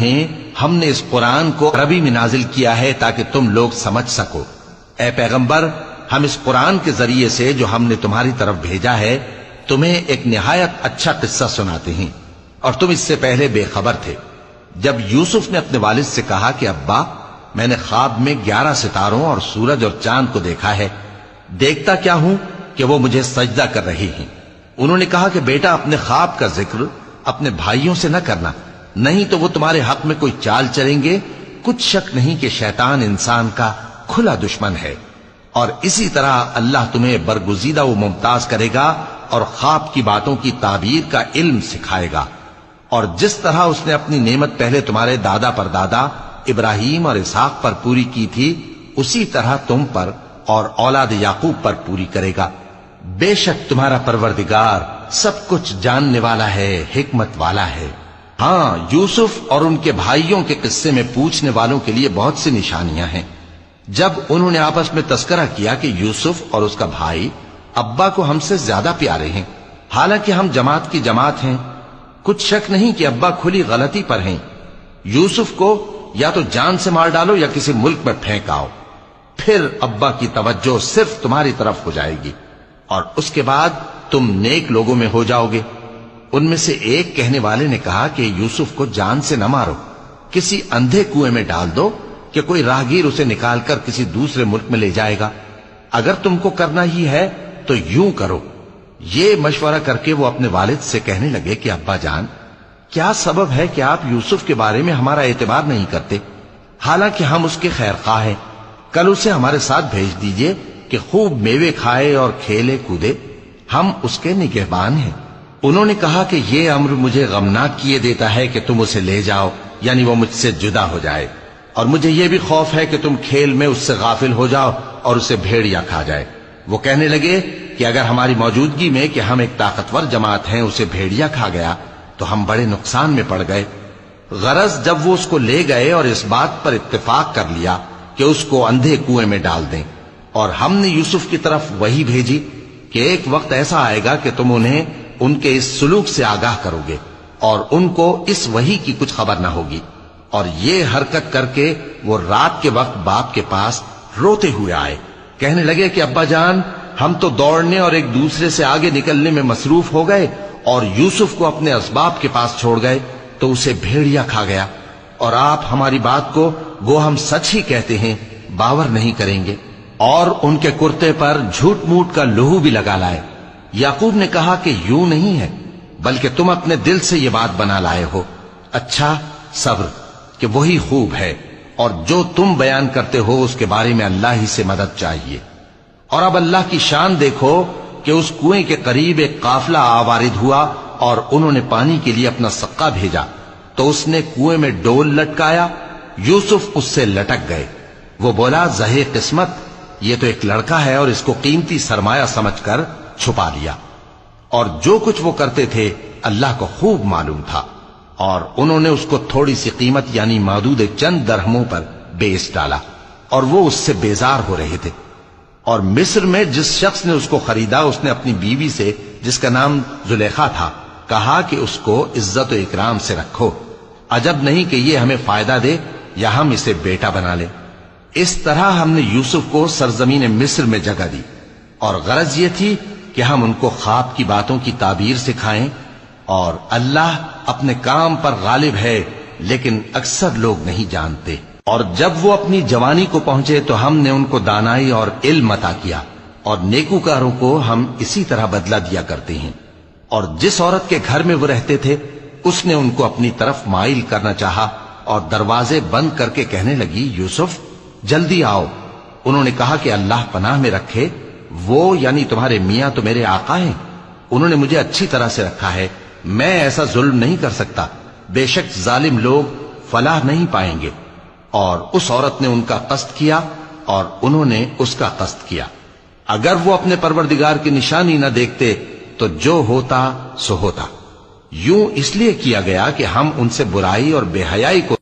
انہیں ہم نے اس قرآن کو عربی میں نازل کیا ہے تاکہ تم لوگ سمجھ سکو۔ اے پیغمبر، ہم اس قرآن کے ذریعے سے جو ہم نے تمہاری طرف بھیجا ہے تمہیں ایک نہایت اچھا قصہ سناتے ہیں، اور تم اس سے پہلے بے خبر تھے۔ جب یوسف نے اپنے والد سے کہا کہ ابا، میں نے خواب میں 11 ستاروں اور سورج اور چاند کو دیکھا ہے، دیکھتا کیا ہوں کہ وہ مجھے سجدہ کر رہی ہیں۔ انہوں نے کہا کہ بیٹا، اپنے خواب کا ذکر اپنے بھائیوں سے نہ کرنا، نہیں تو وہ تمہارے حق میں کوئی چال چلیں گے۔ کچھ شک نہیں کہ شیطان انسان کا کھلا دشمن ہے، اور اسی طرح اللہ تمہیں برگزیدہ و ممتاز کرے گا اور خواب کی باتوں کی تعبیر کا علم سکھائے گا، اور جس طرح اس نے اپنی نعمت پہلے تمہارے دادا پر دادا ابراہیم اور اسحاق پر پوری کی تھی، اسی طرح تم پر اور اولاد یعقوب پر پوری کرے گا۔ بے شک تمہارا پروردگار سب کچھ جاننے والا ہے، حکمت والا ہے۔ ہاں، یوسف اور ان کے بھائیوں کے قصے میں پوچھنے والوں کے لیے بہت سی نشانیاں ہیں۔ جب انہوں نے آپس میں تذکرہ کیا کہ یوسف اور اس کا بھائی ابا کو ہم سے زیادہ پیارے ہیں، حالانکہ ہم جماعت کی جماعت ہیں، کچھ شک نہیں کہ ابا کھلی غلطی پر ہیں۔ یوسف کو یا تو جان سے مار ڈالو یا کسی ملک میں پھینک آؤ، پھر ابا کی توجہ صرف تمہاری طرف ہو جائے گی، اور اس کے بعد تم نیک لوگوں میں ہو جاؤ گے۔ ان میں سے ایک کہنے والے نے کہا کہ یوسف کو جان سے نہ مارو، کسی اندھے کنویں میں ڈال دو کہ کوئی راہگیر اسے نکال کر کسی دوسرے ملک میں لے جائے گا۔ اگر تم کو کرنا ہی ہے تو یوں کرو۔ یہ مشورہ کر کے وہ اپنے والد سے کہنے لگے کہ ابا جان، کیا سبب ہے کہ آپ یوسف کے بارے میں ہمارا اعتبار نہیں کرتے، حالانکہ ہم اس کے خیر خواہ ہیں؟ کل اسے ہمارے ساتھ بھیج دیجئے کہ خوب میوے کھائے اور کھیلے کودے، ہم اس کے نگہبان ہیں۔ انہوں نے کہا کہ یہ امر مجھے غمناک کیے دیتا ہے کہ تم اسے لے جاؤ، یعنی وہ مجھ سے جدا ہو جائے، اور مجھے یہ بھی خوف ہے کہ تم کھیل میں اس سے غافل ہو جاؤ اور اسے بھیڑیا کھا جائے۔ وہ کہنے لگے کہ اگر ہماری موجودگی میں کہ ہم ایک طاقتور جماعت ہیں اسے بھیڑیا کھا گیا تو ہم بڑے نقصان میں پڑ گئے۔ غرض جب وہ اس کو لے گئے اور اس بات پر اتفاق کر لیا کہ اس کو اندھے کنویں میں ڈال دیں، اور ہم نے یوسف کی طرف وحی بھیجی کہ ایک وقت ایسا آئے گا کہ تم انہیں ان کے اس سلوک سے آگاہ کرو گے، اور ان کو اس وحی کی کچھ خبر نہ ہوگی۔ اور یہ حرکت کر کے وہ رات کے وقت باپ کے پاس روتے ہوئے آئے، کہنے لگے کہ ابا جان، ہم تو دوڑنے اور ایک دوسرے سے آگے نکلنے میں مصروف ہو گئے اور یوسف کو اپنے اسباب کے پاس چھوڑ گئے تو اسے بھیڑیا کھا گیا، اور آپ ہماری بات کو گو ہم سچ ہی کہتے ہیں باور نہیں کریں گے۔ اور ان کے کرتے پر جھوٹ موٹ کا لہو بھی لگا لائے۔ یعقوب نے کہا کہ یوں نہیں ہے، بلکہ تم اپنے دل سے یہ بات بنا لائے ہو۔ اچھا، صبر کہ وہی خوب ہے، اور جو تم بیان کرتے ہو اس کے بارے میں اللہ ہی سے مدد چاہیے۔ اور اب اللہ کی شان دیکھو کہ اس کنویں کے قریب ایک قافلہ آوارد ہوا اور انہوں نے پانی کے لیے اپنا سقا بھیجا، تو اس نے کنویں میں ڈول لٹکایا، یوسف اس سے لٹک گئے۔ وہ بولا، زہے قسمت، یہ تو ایک لڑکا ہے، اور اس کو قیمتی سرمایہ سمجھ کر چھپا لیا۔ اور جو کچھ وہ کرتے تھے اللہ کو خوب معلوم تھا، اور انہوں نے اس کو تھوڑی سی قیمت یعنی معدود چند درہموں پر بیچ ڈالا، اور وہ اس سے بیزار ہو رہے تھے۔ اور مصر میں جس شخص نے اس کو خریدا، اس نے اپنی بیوی سے جس کا نام زلیخا تھا کہا کہ اس کو عزت و اکرام سے رکھو، عجب نہیں کہ یہ ہمیں فائدہ دے یا ہم اسے بیٹا بنا لیں۔ اس طرح ہم نے یوسف کو سرزمین مصر میں جگہ دی، اور غرض یہ تھی کہ ہم ان کو خواب کی باتوں کی تعبیر سکھائیں، اور اللہ اپنے کام پر غالب ہے لیکن اکثر لوگ نہیں جانتے۔ اور جب وہ اپنی جوانی کو پہنچے تو ہم نے ان کو دانائی اور علم عطا کیا، اور نیکوکاروں کو ہم اسی طرح بدلہ دیا کرتے ہیں۔ اور جس عورت کے گھر میں وہ رہتے تھے اس نے ان کو اپنی طرف مائل کرنا چاہا، اور دروازے بند کر کے کہنے لگی، یوسف جلدی آؤ۔ انہوں نے کہا کہ اللہ پناہ میں رکھے، وہ یعنی تمہارے میاں تو میرے آقا ہیں، انہوں نے مجھے اچھی طرح سے رکھا ہے، میں ایسا ظلم نہیں کر سکتا، بے شک ظالم لوگ فلاح نہیں پائیں گے۔ اور اس عورت نے ان کا قصد کیا اور انہوں نے اس کا قصد کیا۔ اگر وہ اپنے پروردگار کی نشانی نہ دیکھتے تو جو ہوتا سو ہوتا۔ یوں اس لیے کیا گیا کہ ہم ان سے برائی اور بے حیائی کو